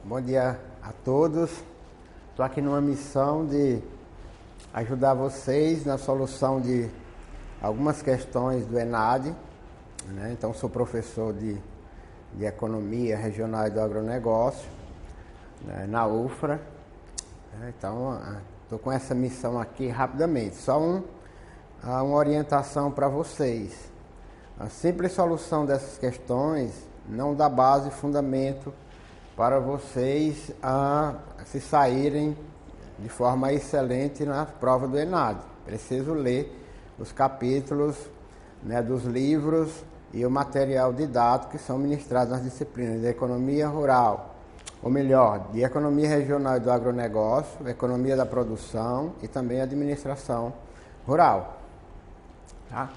Bom dia a todos. Estou aqui numa missão de ajudar vocês na solução de algumas questões do ENAD, né? Então, sou professor de Economia Regional e do Agronegócio, né, na UFRA. Então, estou com essa missão aqui rapidamente. Só uma orientação para vocês. A simples solução dessas questões não dá base e fundamento para vocês se saírem de forma excelente na prova do ENAD. Preciso ler os capítulos, né, dos livros e o material didático que são ministrados nas disciplinas de Economia Rural, ou melhor, de Economia Regional e do Agronegócio, Economia da Produção e também Administração Rural. Tá?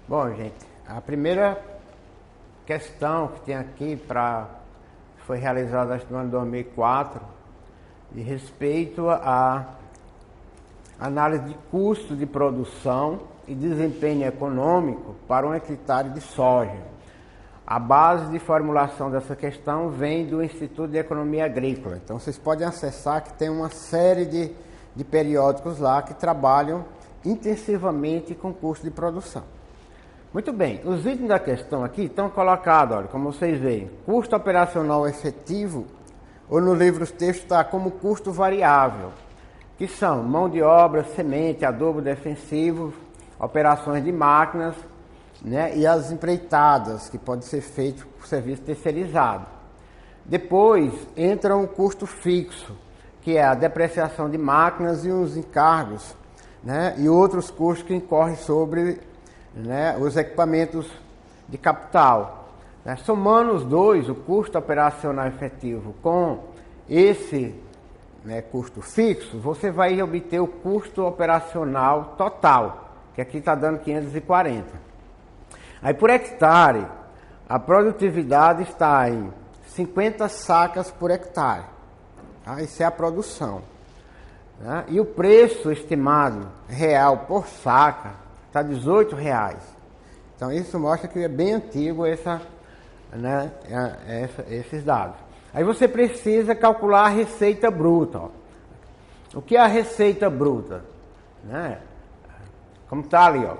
Bom, gente, a primeira questão que tem aqui foi realizada no ano 2004, de respeito à análise de custo de produção e desempenho econômico para um hectare de soja. A base de formulação dessa questão vem do Instituto de Economia Agrícola. Então, vocês podem acessar que tem uma série de periódicos lá que trabalham intensivamente com custo de produção. Muito bem, os itens da questão aqui estão colocados, olha, como vocês veem, custo operacional efetivo, ou no livro texto está como custo variável, que são mão de obra, semente, adubo defensivo, operações de máquinas, né, e as empreitadas, que pode ser feito por serviço terceirizado. Depois entra um custo fixo, que é a depreciação de máquinas e os encargos, né, e outros custos que incorrem sobre, né, os equipamentos de capital. Né? Somando os dois, o custo operacional efetivo com esse, né, custo fixo, você vai obter o custo operacional total, que aqui está dando 540. Aí por hectare, a produtividade está em 50 sacas por hectare. Tá? Isso é a produção. Né? E o preço estimado real por saca está R$18. Então isso mostra que é bem antigo esses dados. Aí você precisa calcular a receita bruta. Ó. O que é a receita bruta? Né? Como está ali, ó.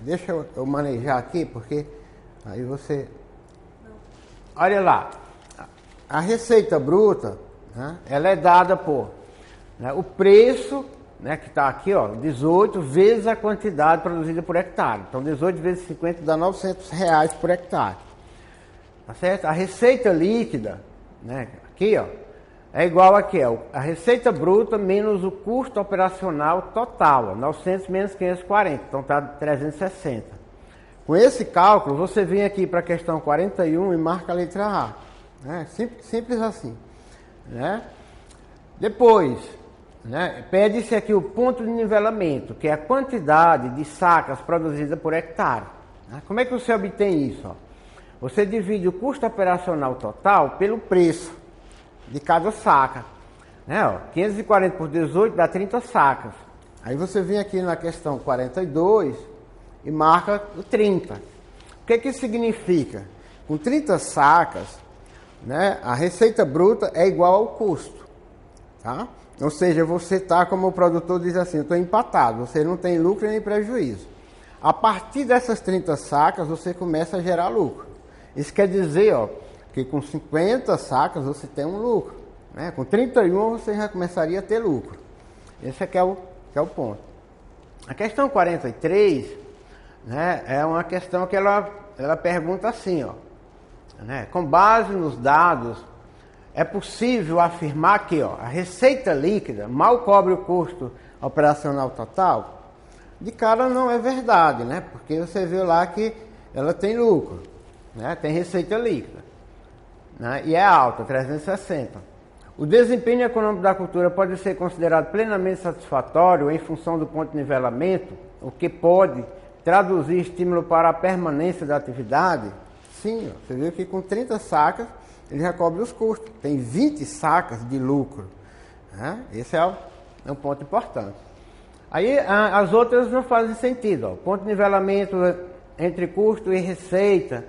Deixa eu manejar aqui, porque aí você... Olha lá. A receita bruta, né, ela é dada por, né, o preço, né, que está aqui, ó, 18 vezes a quantidade produzida por hectare. Então, 18 vezes 50 dá R$900 por hectare. Tá certo? A receita líquida, né, aqui, ó, é igual aqui, ó, a receita bruta menos o custo operacional total, ó, 900 menos 540, então está 360. Com esse cálculo, você vem aqui para a questão 41 e marca a letra A. Né? Simples assim. Né? Depois... né? Pede-se aqui o ponto de nivelamento, que é a quantidade de sacas produzida por hectare. Né? Como é que você obtém isso? Ó? Você divide o custo operacional total pelo preço de cada saca. Né? Ó, 540 por 18 dá 30 sacas. Aí você vem aqui na questão 42 e marca o 30. O que isso significa? Com 30 sacas, né, a receita bruta é igual ao custo. Tá? Ou seja, você está, como o produtor diz assim, eu estou empatado, você não tem lucro nem prejuízo. A partir dessas 30 sacas, você começa a gerar lucro. Isso quer dizer, ó, que com 50 sacas você tem um lucro. Né? Com 31 você já começaria a ter lucro. Esse aqui é o ponto. A questão 43, né, é uma questão que ela pergunta assim, ó, né, com base nos dados, é possível afirmar que, ó, a receita líquida mal cobre o custo operacional total? De cara não é verdade, né? Porque você viu lá que ela tem lucro, né? Tem receita líquida, né? E é alta, 360. O desempenho econômico da cultura pode ser considerado plenamente satisfatório em função do ponto de nivelamento, o que pode traduzir estímulo para a permanência da atividade? Sim, ó, você viu que com 30 sacas ele já cobre os custos. Tem 20 sacas de lucro. Né? Esse é um ponto importante. Aí as outras não fazem sentido. Ó. Ponto de nivelamento entre custo e receita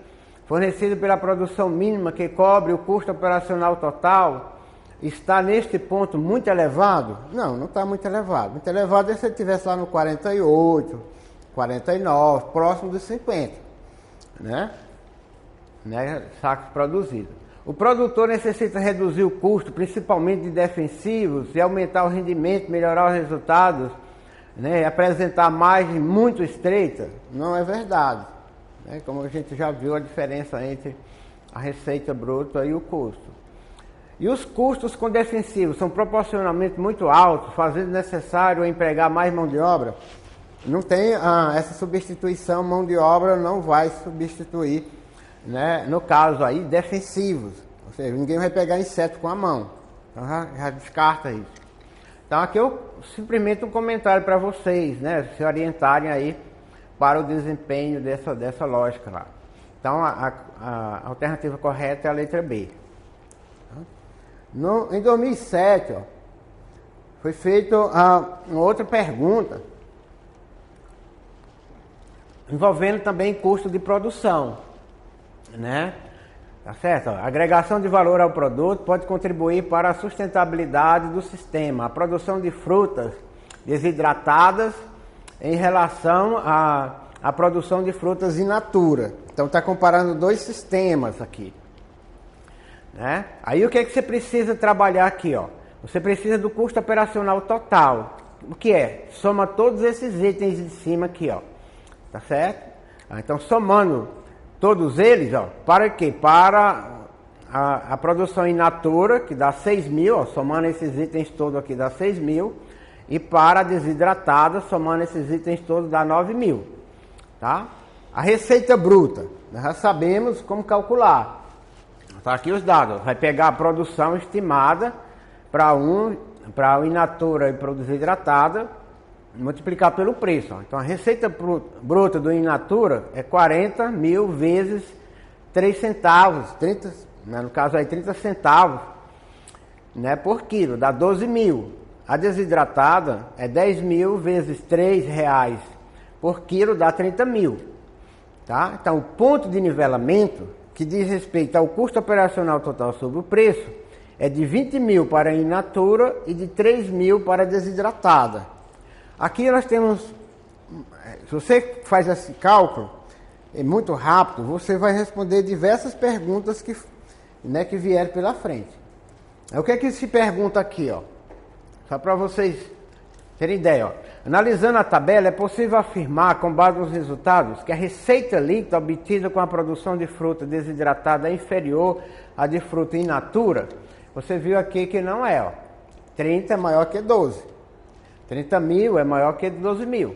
fornecido pela produção mínima que cobre o custo operacional total, está neste ponto muito elevado? Não, não está muito elevado. Muito elevado é se ele estivesse lá no 48, 49, próximo dos 50, né? Sacos produzidos. O produtor necessita reduzir o custo, principalmente de defensivos, e aumentar o rendimento, melhorar os resultados, né? E apresentar margem muito estreita? Não é verdade. Como a gente já viu a diferença entre a receita bruta e o custo. E os custos com defensivos são proporcionalmente muito altos, fazendo necessário empregar mais mão de obra. Não tem essa substituição, mão de obra não vai substituir, né, no caso aí, defensivos. Ou seja, ninguém vai pegar inseto com a mão. Então já descarta isso. Então aqui eu simplesmente um comentário para vocês, né, se orientarem aí para o desempenho dessa lógica lá. Então a alternativa correta é a letra B. Em 2007, foi feita uma outra pergunta, envolvendo também custo de produção, né? Tá certo? A agregação de valor ao produto pode contribuir para a sustentabilidade do sistema. A produção de frutas desidratadas em relação à produção de frutas in natura. Então está comparando dois sistemas aqui, né? Aí o que é que você precisa trabalhar aqui, ó? Você precisa do custo operacional total. O que é? Soma todos esses itens de cima aqui, ó. Tá certo? Então somando todos eles, ó, para quê? Para a produção in natura, que dá 6.000, ó, somando esses itens todos aqui dá 6.000, e para a desidratada, somando esses itens todos dá 9.000, tá? A receita bruta, nós já sabemos como calcular. Tá aqui os dados, vai pegar a produção estimada para o in natura e para o desidratada, multiplicar pelo preço. Então a receita bruta do in natura é 40.000 vezes 3 centavos, 30, no caso aí 30 centavos, né, por quilo, dá 12.000. A desidratada é 10.000 vezes 3 reais por quilo, dá 30.000. Tá? Então o ponto de nivelamento, que diz respeito ao custo operacional total sobre o preço, é de 20.000 para a in natura e de 3.000 para a desidratada. Aqui nós temos, se você faz esse cálculo, é muito rápido, você vai responder diversas perguntas que vierem pela frente. O que é que se pergunta aqui, ó? Só para vocês terem ideia, ó. Analisando a tabela, é possível afirmar, com base nos resultados, que a receita líquida obtida com a produção de fruta desidratada é inferior à de fruta in natura? Você viu aqui que não é, ó. 30 é maior que 12. 30.000 é maior que 12.000.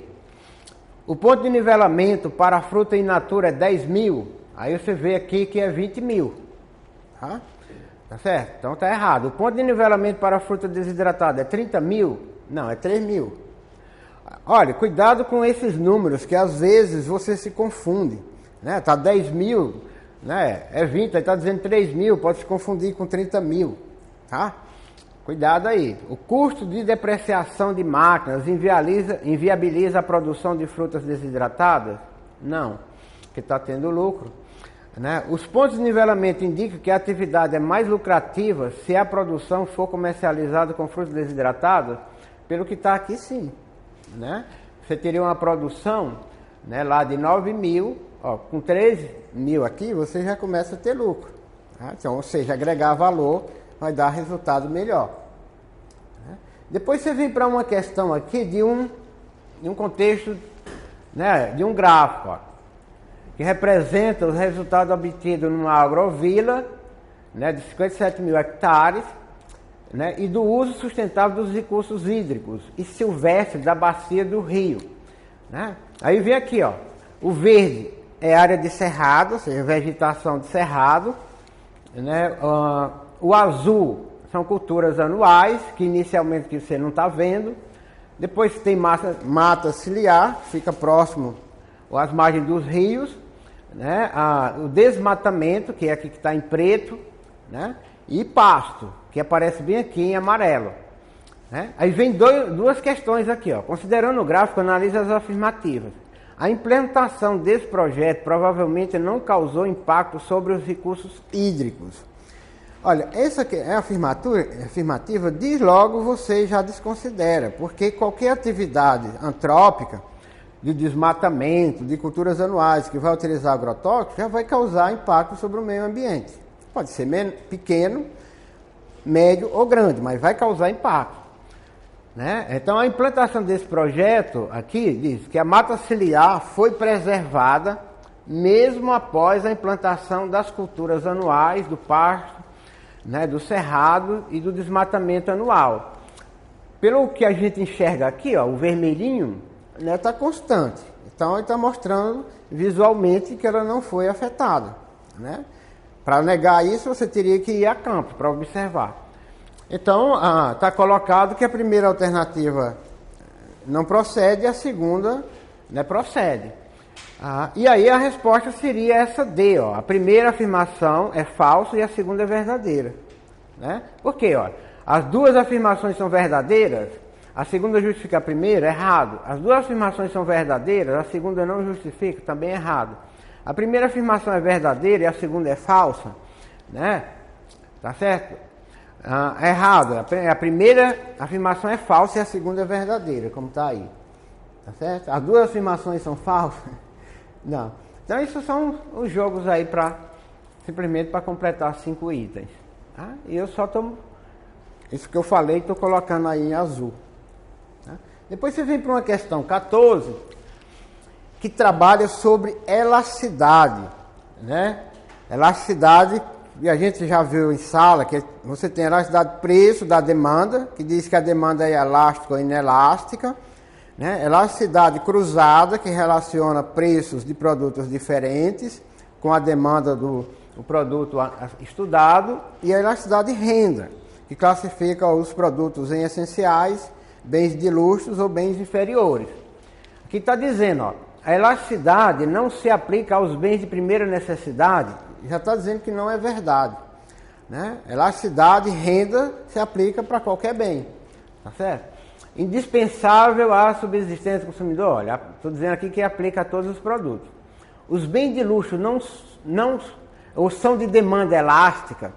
O ponto de nivelamento para a fruta in natura é 10.000. Aí você vê aqui que é 20.000. Tá certo? Então tá errado. O ponto de nivelamento para a fruta desidratada é 30.000? Não, é 3.000. Olha, cuidado com esses números, que às vezes você se confunde, né? Tá 10.000, né? É 20, aí tá dizendo 3.000, pode se confundir com 30.000, tá? Cuidado aí. O custo de depreciação de máquinas inviabiliza a produção de frutas desidratadas? Não, porque está tendo lucro, né? Os pontos de nivelamento indicam que a atividade é mais lucrativa se a produção for comercializada com frutas desidratadas. Pelo que está aqui, sim, né? Você teria uma produção, né, lá de 9.000, ó, com 13.000 aqui, você já começa a ter lucro, tá? Então, ou seja, agregar valor vai dar resultado melhor, né? Depois você vem para uma questão aqui de um contexto, né, de um gráfico, ó, que representa os resultados obtidos numa agrovila, né, de 57.000 hectares, né, e do uso sustentável dos recursos hídricos e silvestres da bacia do rio, né? Aí vem aqui, ó, o verde é área de cerrado, ou seja, vegetação de cerrado, né? O azul são culturas anuais, que inicialmente que você não está vendo. Depois tem mata ciliar, fica próximo às margens dos rios, né? O desmatamento, que é aqui que está em preto, né? E pasto, que aparece bem aqui em amarelo, né? Aí vem duas questões aqui, ó. Considerando o gráfico, analise as afirmativas. a implementação desse projeto provavelmente não causou impacto sobre os recursos hídricos. Olha, essa aqui é afirmativa, diz logo você já desconsidera, porque qualquer atividade antrópica, de desmatamento, de culturas anuais, que vai utilizar agrotóxicos, já vai causar impacto sobre o meio ambiente. Pode ser pequeno, médio ou grande, mas vai causar impacto. Né? Então, a implantação desse projeto aqui diz que a mata ciliar foi preservada mesmo após a implantação das culturas anuais, do pasto, né, do cerrado e do desmatamento anual. Pelo que a gente enxerga aqui, ó, o vermelhinho está constante. Então, ele está mostrando visualmente que ela não foi afetada. Né? Para negar isso, você teria que ir a campo para observar. Então, está colocado que a primeira alternativa não procede e a segunda, né, procede. E aí a resposta seria essa D. Ó. A primeira afirmação é falsa e a segunda é verdadeira. Né? Por quê? Ó? As duas afirmações são verdadeiras, a segunda justifica a primeira, errado. As duas afirmações são verdadeiras, a segunda não justifica, também errado. A primeira afirmação é verdadeira e a segunda é falsa, né? Tá certo? Errado. A primeira afirmação é falsa e a segunda é verdadeira, como está aí. Tá certo? As duas afirmações são falsas? Não. Então, isso são os jogos aí simplesmente para completar 5 itens. Tá? E eu só estou... Isso que eu falei, estou colocando aí em azul. Tá? Depois você vem para uma questão 14, que trabalha sobre elasticidade. Né? Elasticidade, e a gente já viu em sala, que você tem elasticidade do preço da demanda, que diz que a demanda é elástica ou inelástica. Né? Elasticidade cruzada, que relaciona preços de produtos diferentes com a demanda do produto estudado. E a elasticidade renda, que classifica os produtos em essenciais, bens de luxo ou bens inferiores. Aqui está dizendo, ó, a elasticidade não se aplica aos bens de primeira necessidade. Já está dizendo que não é verdade. Né? Elasticidade, renda, se aplica para qualquer bem. Tá certo? Indispensável à subsistência do consumidor. Olha, estou dizendo aqui que aplica a todos os produtos. Os bens de luxo ou são de demanda elástica,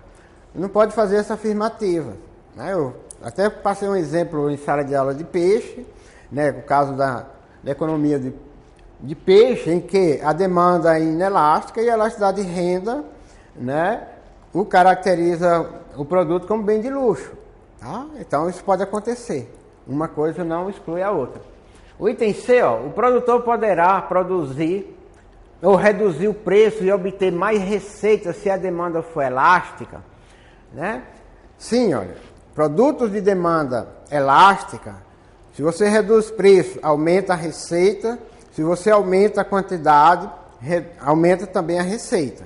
não pode fazer essa afirmativa. Né? Eu até passei um exemplo em sala de aula de peixe, né? O caso da economia de peixe, em que a demanda é inelástica e a elasticidade de renda, né, o caracteriza o produto como bem de luxo. Tá? Então isso pode acontecer. Uma coisa não exclui a outra. O item C, ó, o produtor poderá produzir ou reduzir o preço e obter mais receita se a demanda for elástica. Né? Sim, olha, produtos de demanda elástica, se você reduz o preço, aumenta a receita. Se você aumenta a quantidade, aumenta também a receita.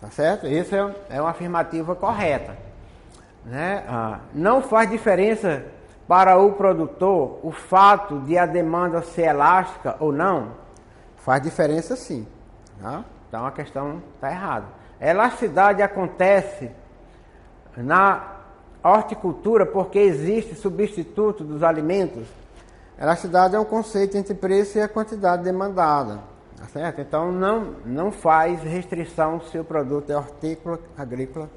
Tá certo? Isso é uma afirmativa correta. Né? Não faz diferença para o produtor o fato de a demanda ser elástica ou não? Faz diferença sim. Tá? Então a questão está errada. A elasticidade acontece na horticultura porque existe substituto dos alimentos. Elasticidade é um conceito entre preço e a quantidade demandada. Tá certo? Então não faz restrição se o produto é hortícola, agrícola,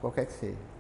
qualquer que seja.